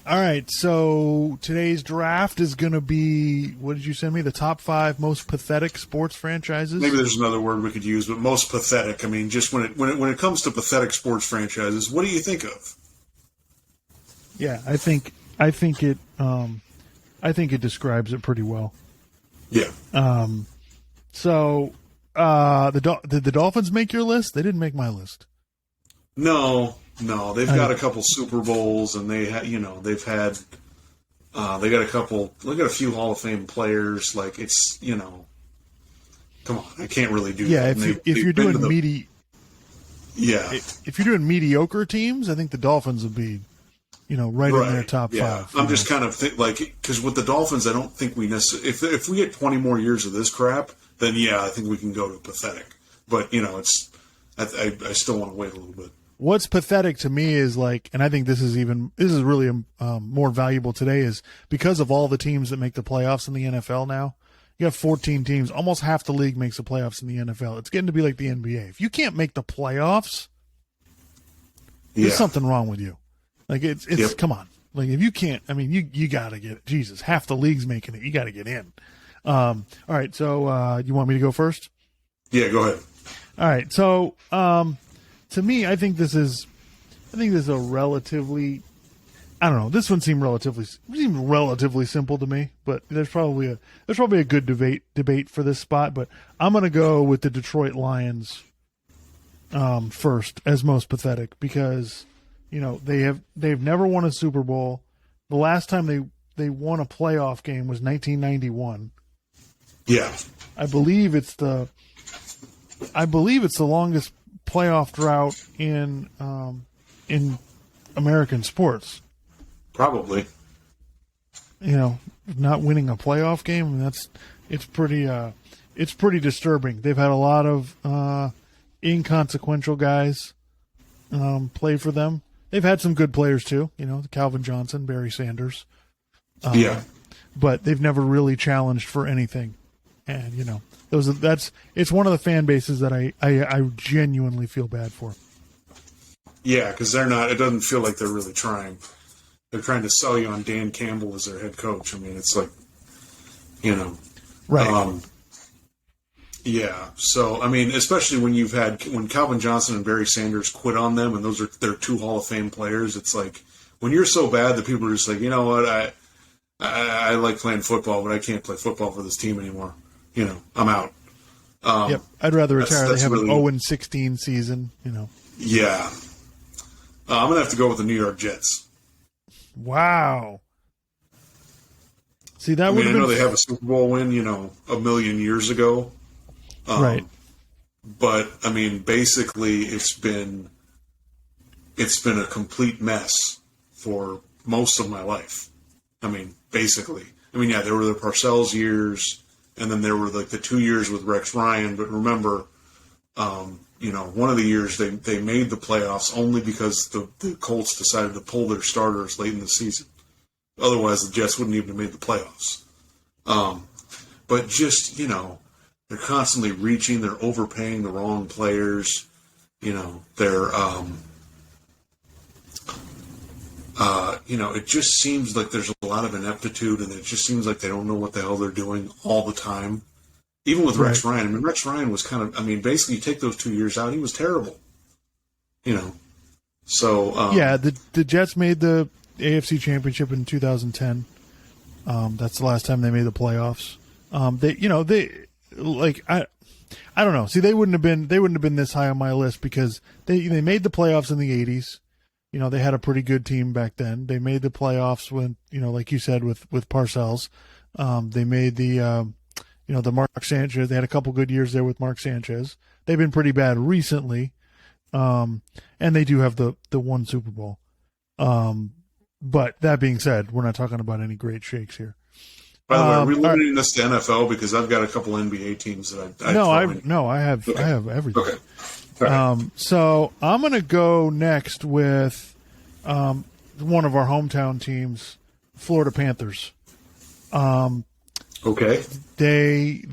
All right, so today's draft is going to be, what did you send me? The top 5 most pathetic sports franchises? Maybe there's another word we could use, but most pathetic. I mean, just when it comes to pathetic sports franchises, what do you think of? Yeah, I think it describes it pretty well. Yeah. So did the Dolphins make your list? They didn't make my list. No, they've got a couple Super Bowls, and they got a few Hall of Fame players. Like, it's, come on, I can't really do that. If you're doing if you're doing mediocre teams, I think the Dolphins would be, right in their top 5. I'm just kind of because with the Dolphins, I don't think we necessarily. If we get 20 more years of this crap, then I think we can go to pathetic. But I still want to wait a little bit. What's pathetic to me is and I think this is really more valuable today, is because of all the teams that make the playoffs in the NFL now. You have 14 teams. Almost half the league makes the playoffs in the NFL. It's getting to be like the NBA. If you can't make the playoffs, there's something wrong with you. Like, it's come on. Like, if you can't, I mean, you got to get, Jesus, half the league's making it. You got to get in. All right. So, you want me to go first? Yeah, go ahead. All right. So, to me, I think this is a relatively, I don't know. This one seemed relatively simple to me, but there's probably a good debate for this spot. But I'm going to go with the Detroit Lions first as most pathetic, because they've never won a Super Bowl. The last time they won a playoff game was 1991. Yeah, I believe it's the longest playoff drought in American sports. Probably. Not winning a playoff game, it's pretty disturbing. They've had a lot of inconsequential guys play for them. They've had some good players too, Calvin Johnson, Barry Sanders. But they've never really challenged for anything. And it's one of the fan bases that I genuinely feel bad for. Yeah, because they're not. It doesn't feel like they're really trying. They're trying to sell you on Dan Campbell as their head coach. I mean, it's like, right. Yeah. So, I mean, especially when Calvin Johnson and Barry Sanders quit on them, and those are their 2 Hall of Fame players. It's like, when you're so bad that people are just like, you know what, I like playing football, but I can't play football for this team anymore. I'm out. Yep, I'd rather retire. They have an 0-16 season. Yeah, I'm gonna have to go with the New York Jets. Wow. See, I know they have a Super Bowl win, a million years ago. Right. But I mean, basically, it's been a complete mess for most of my life. I mean, basically. Yeah, there were the Parcells years. And then there were the 2 years with Rex Ryan. But remember, one of the years they made the playoffs only because the Colts decided to pull their starters late in the season. Otherwise, the Jets wouldn't even have made the playoffs. But just, they're constantly reaching. They're overpaying the wrong players. They're, it just seems like there's a lot of ineptitude, and it just seems like they don't know what the hell they're doing all the time. Even with Rex Ryan. I mean, Rex Ryan was basically, you take those 2 years out, he was terrible. So. The Jets made the AFC Championship in 2010. That's the last time they made the playoffs. I don't know. See, they wouldn't have been this high on my list because they made the playoffs in the 80s. They had a pretty good team back then. They made the playoffs when, like you said, with Parcells. They made the Mark Sanchez. They had a couple good years there with Mark Sanchez. They've been pretty bad recently. And they do have the one Super Bowl. But that being said, we're not talking about any great shakes here. By the way, are we limiting this to NFL? Because I've got a couple NBA teams that I have everything. Okay. Right. So I'm going to go next with one of our hometown teams, Florida Panthers. Okay. They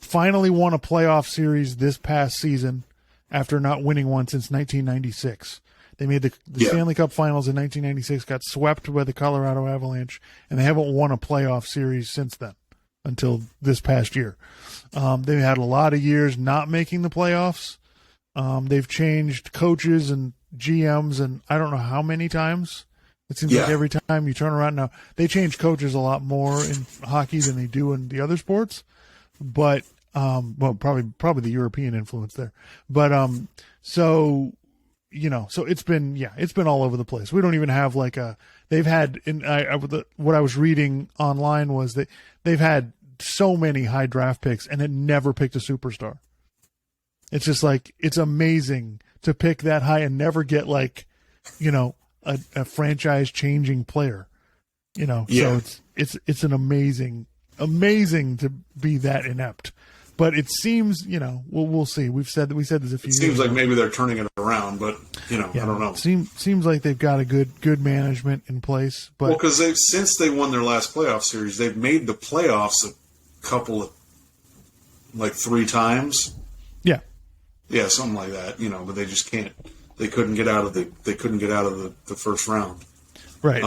finally won a playoff series this past season after not winning one since 1996. They made the Stanley Cup Finals in 1996, got swept by the Colorado Avalanche, and they haven't won a playoff series since then until this past year. They've had a lot of years not making the playoffs. They've changed coaches and GMs, and I don't know how many times. It seems like every time you turn around now, they change coaches a lot more in hockey than they do in the other sports. But well, probably the European influence there. But so it's been all over the place. We don't even have like they've had what I was reading online was that they've had so many high draft picks and it never picked a superstar. It's just like, it's amazing to pick that high and never get like, a franchise changing player, so it's an amazing to be that inept. But it seems, we'll see. We said this a few years ago. It seems like maybe they're turning it around, but I don't know. Seems like they've got a good management in place. But because since they won their last playoff series, they've made the playoffs a couple of, like 3 times. Yeah, something like that. But they just can't. They couldn't get out of the first round. Right.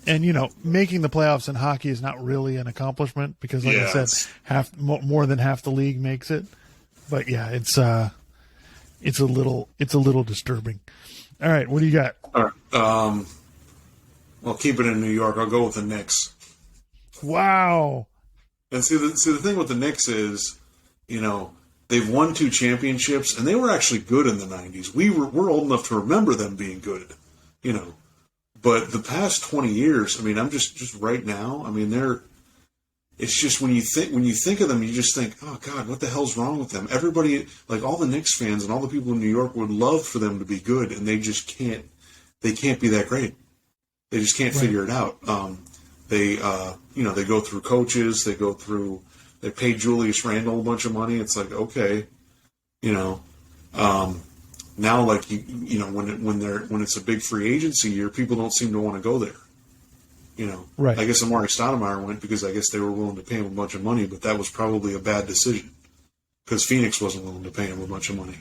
And making the playoffs in hockey is not really an accomplishment because, like I said, more than half the league makes it. But yeah, it's a little disturbing. All right, what do you got? All right. Well, keep it in New York. I'll go with the Knicks. Wow. And see the thing with the Knicks is, they've won 2 championships, and they were actually good in the 90s. We're old enough to remember them being good, But the past 20 years, I'm just right now, it's just when you think of them, you just think, oh God, what the hell's wrong with them? Everybody, like all the Knicks fans and all the people in New York would love for them to be good, and they just can't be that great. They just can't figure it out. They go through coaches, they pay Julius Randle a bunch of money. It's like, okay, now, like when it's a big free agency year, people don't seem to want to go there. Right. I guess Amari Stoudemire went because I guess they were willing to pay him a bunch of money, but that was probably a bad decision because Phoenix wasn't willing to pay him a bunch of money.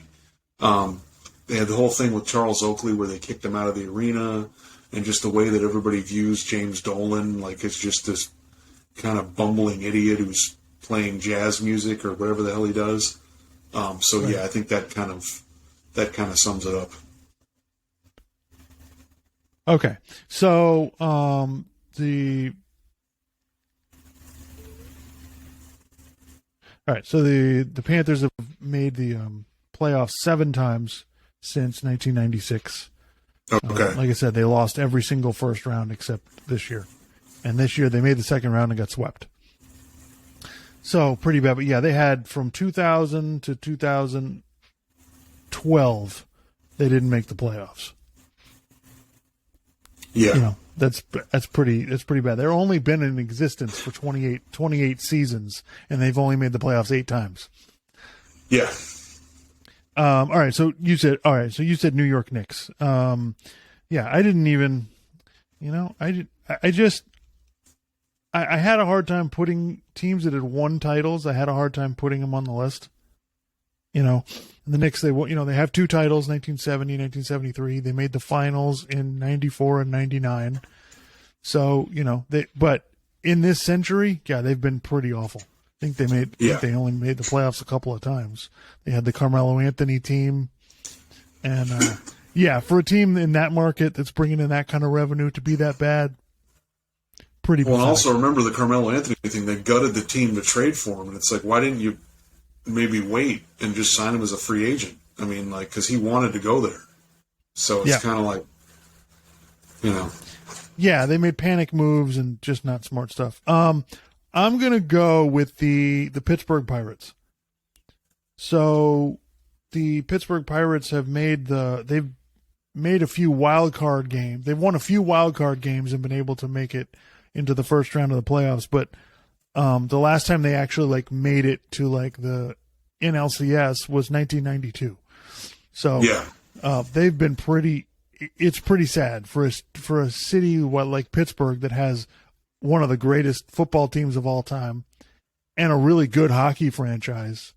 They had the whole thing with Charles Oakley where they kicked him out of the arena, and just the way that everybody views James Dolan, like it's just this kind of bumbling idiot who's playing jazz music or whatever the hell he does. Yeah, I think that kind of sums it up. Okay. So, the Panthers have made the playoffs 7 times since 1996. Okay. Like I said, they lost every single first round except this year. And this year they made the second round and got swept. So pretty bad. But yeah, they had from 2000 to 2012, they didn't make the playoffs. Yeah. That's pretty bad. They've only been in existence for 28 seasons, and they've only made the playoffs 8 times. Yeah. All right. So you said New York Knicks. Yeah, I didn't even, I had a hard time putting teams that had won titles. I had a hard time putting them on the list. And the Knicks, they have 2 titles, 1970, 1973. They made the finals in 94 and 99. So, but in this century, yeah, they've been pretty awful. I think they only made the playoffs a couple of times. They had the Carmelo Anthony team. And, for a team in that market that's bringing in that kind of revenue to be that bad, pretty well, pathetic. And also remember the Carmelo Anthony thing. They gutted the team to trade for him. And it's like, why didn't you maybe wait and just sign him as a free agent? Because he wanted to go there. So it's kind of like, Yeah, they made panic moves and just not smart stuff. I'm going to go with the Pittsburgh Pirates. So the Pittsburgh Pirates have they've made a few wild card games. They've won a few wild card games and been able to make it into the first round of the playoffs. But the last time they actually made it to the NLCS was 1992. So they've been it's pretty sad for a city like Pittsburgh that has one of the greatest football teams of all time and a really good hockey franchise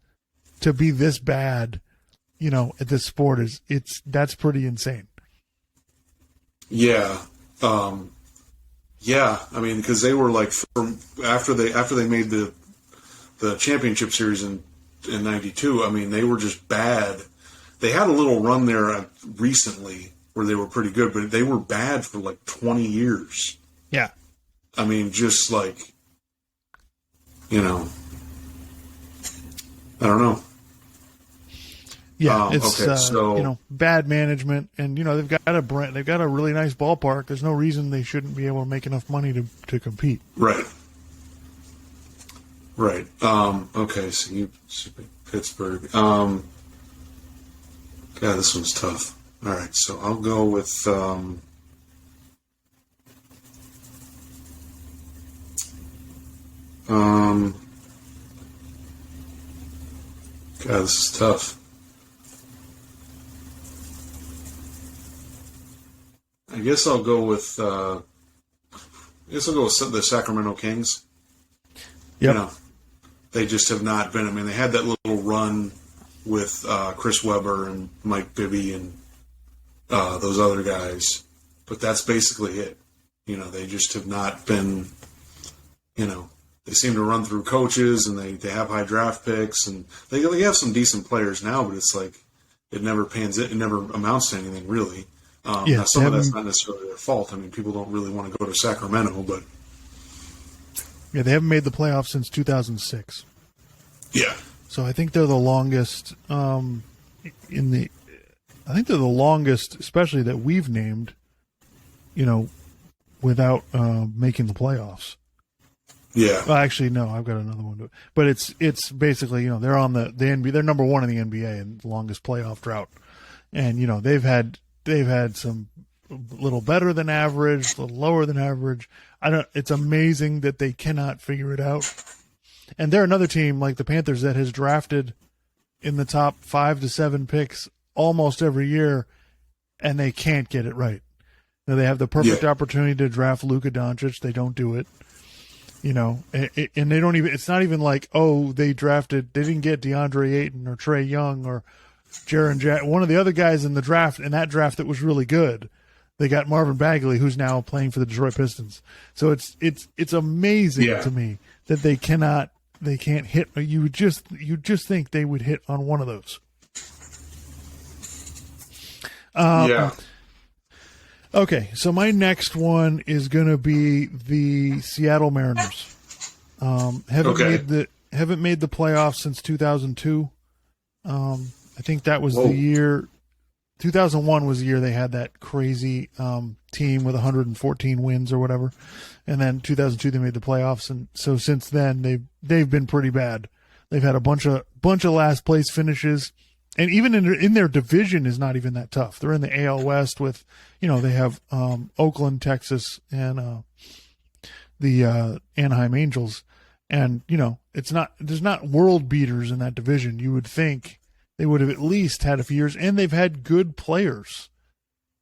to be this bad, at this sport that's pretty insane. Yeah. Yeah. I mean, because they were like from after they made the championship series in '92. I mean, they were just bad. They had a little run there recently where they were pretty good, but they were bad for like 20 years. Yeah. I mean, just like, you know, I don't know. Yeah, it's okay, so you know, bad management, and you know they've got a really nice ballpark. There's no reason they shouldn't be able to make enough money to compete. right. Okay, so you Pittsburgh. God, this one's tough. All right, so I'll go with God, this is tough. I guess I'll go with the Sacramento Kings. Yep. You know, they just have not been. I mean, they had that little run with Chris Webber and Mike Bibby and those other guys, but that's basically it. You know, they just have not been. You know, they seem to run through coaches, and they have high draft picks, and they have some decent players now, but it's like it never amounts to anything really. Now some of that's not necessarily their fault. I mean, people don't really want to go to Sacramento, but yeah, they haven't made the playoffs since 2006. yeah. So I think they're the longest especially that we've named, you know, without making the playoffs. Yeah. Well, actually, no, I've got another one. But it's basically, you know, they're on the NBA. They're number one in the NBA in the longest playoff drought, and you know they've had some a little better than average, a little lower than average. It's amazing that they cannot figure it out. And they're another team like the Panthers that has drafted in the top 5 to 7 picks almost every year, and they can't get it right. Now, they have the perfect opportunity to draft Luka Doncic. They don't do it. You know, and they don't even. It's not even like, oh, they didn't get DeAndre Ayton or Trae Young or Jaren Jackson, one of the other guys in that draft that was really good. They got Marvin Bagley, who's now playing for the Detroit Pistons. So it's amazing to me that they can't hit. You would just think they would hit on one of those. Okay, so my next one is going to be the Seattle Mariners. Haven't made the playoffs since 2002. I think that was the year. 2001 was the year they had that crazy team with 114 wins or whatever, and then 2002 they made the playoffs, and so since then they've been pretty bad. They've had a bunch of last place finishes, and even in their division is not even that tough. They're in the AL West with, you know, they have Oakland, Texas, and the Anaheim Angels, and you know there's not world beaters in that division. You would think they would have at least had a few years, and they've had good players,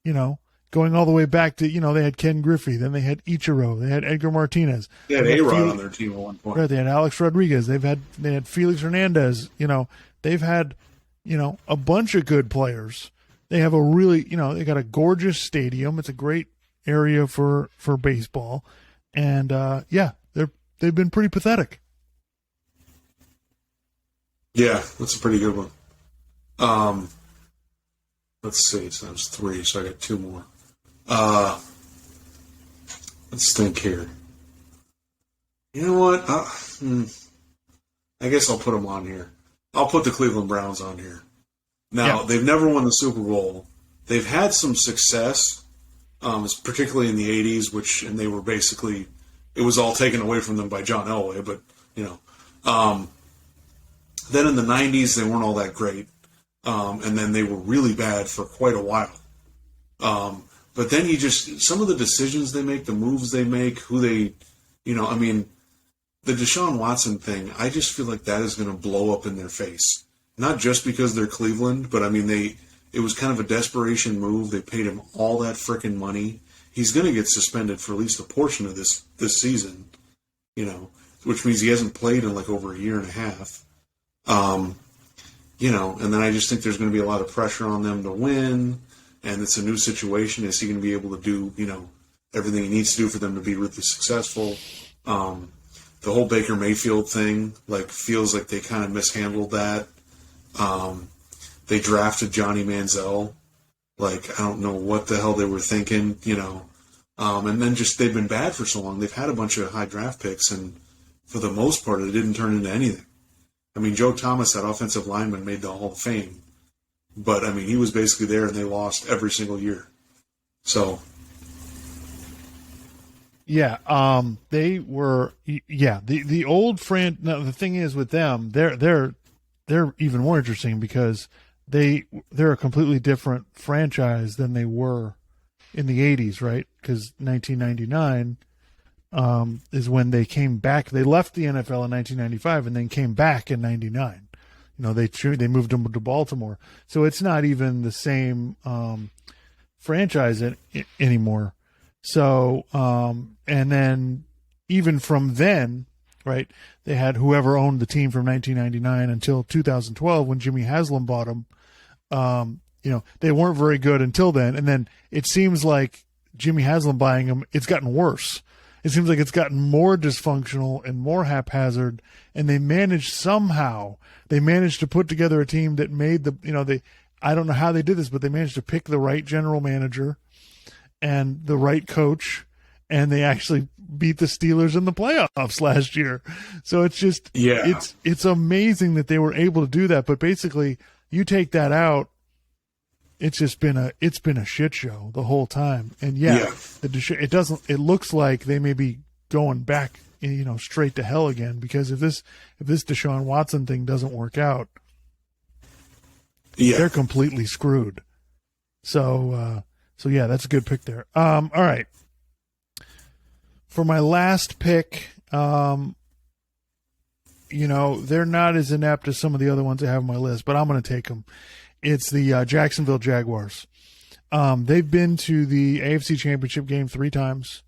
you know, going all the way back to, you know, they had Ken Griffey, then they had Ichiro, they had Edgar Martinez. They had A-Rod on their team at one point. Right, they had Alex Rodriguez, they had Felix Hernandez, you know, they've had, you know, a bunch of good players. They have a really, you know, they got a gorgeous stadium. It's a great area for baseball. And they've been pretty pathetic. Yeah, that's a pretty good one. Let's see. So that's 3. So I got 2 more. Let's think here. You know what? I guess I'll put them on here. I'll put the Cleveland Browns on here. Now, they've never won the Super Bowl. They've had some success, particularly in the 80s, and they were basically, it was all taken away from them by John Elway, but, you know. Then in the 90s, they weren't all that great. And then they were really bad for quite a while. But then some of the decisions they make, the moves they make, who they, you know, I mean, the Deshaun Watson thing, I just feel like that is going to blow up in their face. Not just because they're Cleveland, but I mean, it was kind of a desperation move. They paid him all that frickin' money. He's going to get suspended for at least a portion of this season, you know, which means he hasn't played in like over a year and a half. You know, and then I just think there's going to be a lot of pressure on them to win. and it's a new situation. Is he going to be able to do, everything he needs to do for them to be really successful? The whole Baker Mayfield thing, feels like they kind of mishandled that. They drafted Johnny Manziel. I don't know what the hell they were thinking, and then just they've been bad for so long. They've had a bunch of high draft picks, and for the most part, it didn't turn into anything. I mean, Joe Thomas, that offensive lineman, made the Hall of Fame. But, he was basically there, and they lost every single year. So... Yeah, they were. Yeah, the old No, the thing is with them, they're even more interesting because they're a completely different franchise than they were in the '80s, right? Because 1999 is when they came back. They left the NFL in 1995 and then came back in '99. They moved them to Baltimore, so it's not even the same franchise anymore. So, and then even from then, right, they had whoever owned the team from 1999 until 2012 when Jimmy Haslam bought them. They weren't very good until then. And then it seems like Jimmy Haslam buying them, it's gotten worse. It seems like it's gotten more dysfunctional and more haphazard. And they managed to put together a team that made I don't know how they did this, but they managed to pick the right general manager and the right coach, and they actually beat the Steelers in the playoffs last year. So it's just, it's amazing that they were able to do that. But basically, you take that out, it's been a shit show the whole time. And it looks like they may be going back, straight to hell again, because if this Deshaun Watson thing doesn't work out, they're completely screwed. So yeah, that's a good pick there. All right. For my last pick, they're not as inept as some of the other ones I have on my list, but I'm going to take them. It's the Jacksonville Jaguars. They've been to the AFC Championship game 3 times,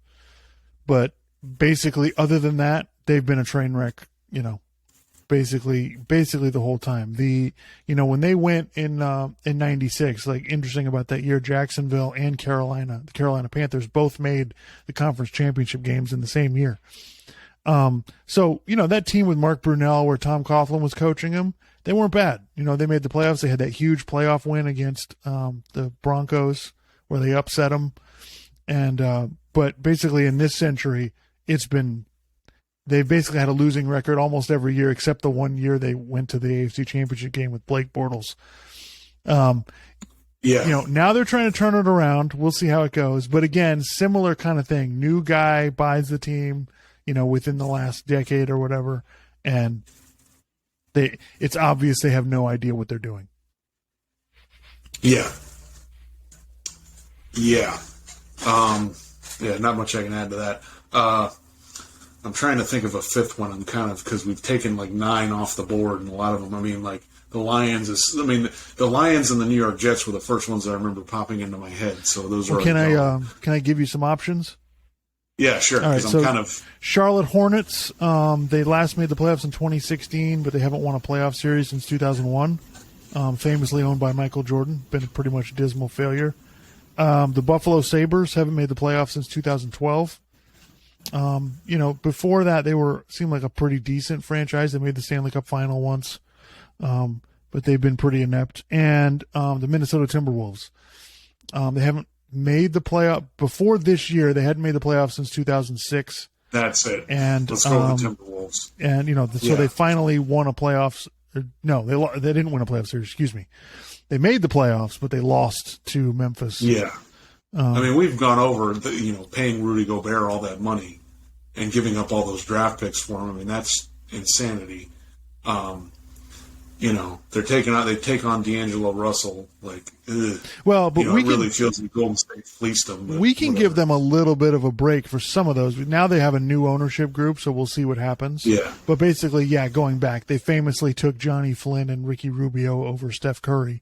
but basically, other than that, they've been a train wreck, basically the whole time. When they went in '96, interesting about that year, Jacksonville and the Carolina Panthers both made the conference championship games in the same year. So that team with Mark Brunell, where Tom Coughlin was coaching them, they weren't bad. They made the playoffs. They had that huge playoff win against the Broncos where they upset them. And but basically in this century, they've basically had a losing record almost every year except the one year they went to the AFC Championship game with Blake Bortles. Now they're trying to turn it around. We'll see how it goes. But again, similar kind of thing. New guy buys the team, within the last decade or whatever, and it's obvious they have no idea what they're doing. Yeah. Not much I can add to that. I'm trying to think of a fifth one. Because we've taken 9 off the board, and a lot of them. The Lions the Lions and the New York Jets were the first ones that I remember popping into my head. So those are. Can I give you some options? Yeah, sure. All right, Charlotte Hornets. They last made the playoffs in 2016, but they haven't won a playoff series since 2001. Famously owned by Michael Jordan, been pretty much a dismal failure. The Buffalo Sabres haven't made the playoffs since 2012. Before that, they seemed like a pretty decent franchise. They made the Stanley Cup final once, but they've been pretty inept. And the Minnesota Timberwolves, they haven't made the playoff before this year. They hadn't made the playoffs since 2006. That's it. And let's go with the Timberwolves. And so they finally won a playoffs. No, they didn't win a playoff series. Excuse me. They made the playoffs, but they lost to Memphis. Yeah. We've gone over paying Rudy Gobert all that money and giving up all those draft picks for him. That's insanity. They take on D'Angelo Russell. Well, but it really feels like Golden State fleeced them. We can give them a little bit of a break for some of those. Now they have a new ownership group, so we'll see what happens. Yeah. But basically, going back, they famously took Johnny Flynn and Ricky Rubio over Steph Curry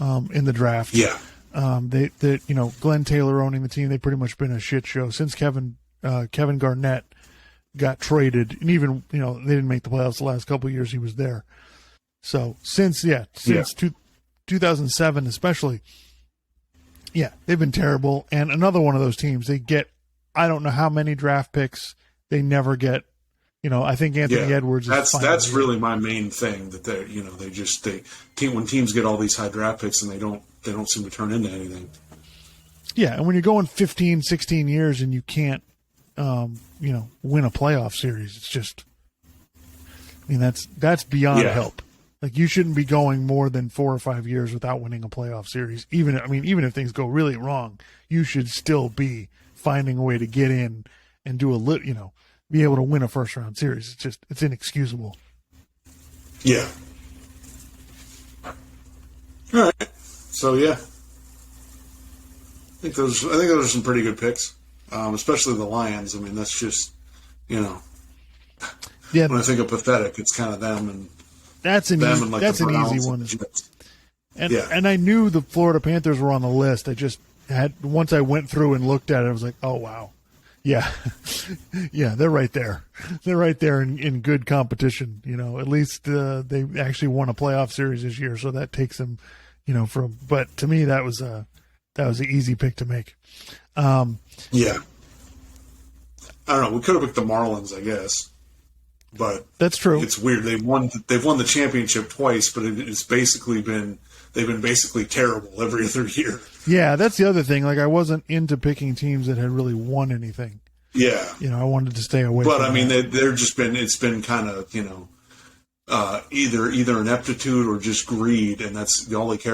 in the draft. Yeah. Glenn Taylor owning the team, they've pretty much been a shit show since Kevin Garnett got traded, and even they didn't make the playoffs the last couple of years he was there. So since 2007 especially, Yeah, they've been terrible. And another one of those teams, they get, I don't know how many draft picks, they never get. I think Anthony Edwards is that's really my main thing, that when teams get all these high draft picks and they don't seem to turn into anything. Yeah, and when you're going 15, 16 years and you can't win a playoff series, it's just, that's beyond help. Like, you shouldn't be going more than 4 or 5 years without winning a playoff series. Even if things go really wrong, you should still be finding a way to get in and do be able to win a first round series. It's inexcusable. Yeah. All right. So yeah, I think those are some pretty good picks, especially the Lions. I mean, that's just when I think of pathetic, it's kind of them and that's an easy one. And I knew the Florida Panthers were on the list. I just once I went through and looked at it, I was like, oh wow. Yeah. Yeah, they're right there. They're right there in good competition. At least they actually won a playoff series this year, so that takes them, but to me that was an easy pick to make. Yeah. I don't know. We could have picked the Marlins, I guess. But that's true. It's weird. They've won the championship twice, but they've been basically terrible every other year. Yeah, that's the other thing. Like, I wasn't into picking teams that had really won anything. Yeah. I wanted to stay away but, from that. It's been kind of, either ineptitude or just greed, and that's all they care about.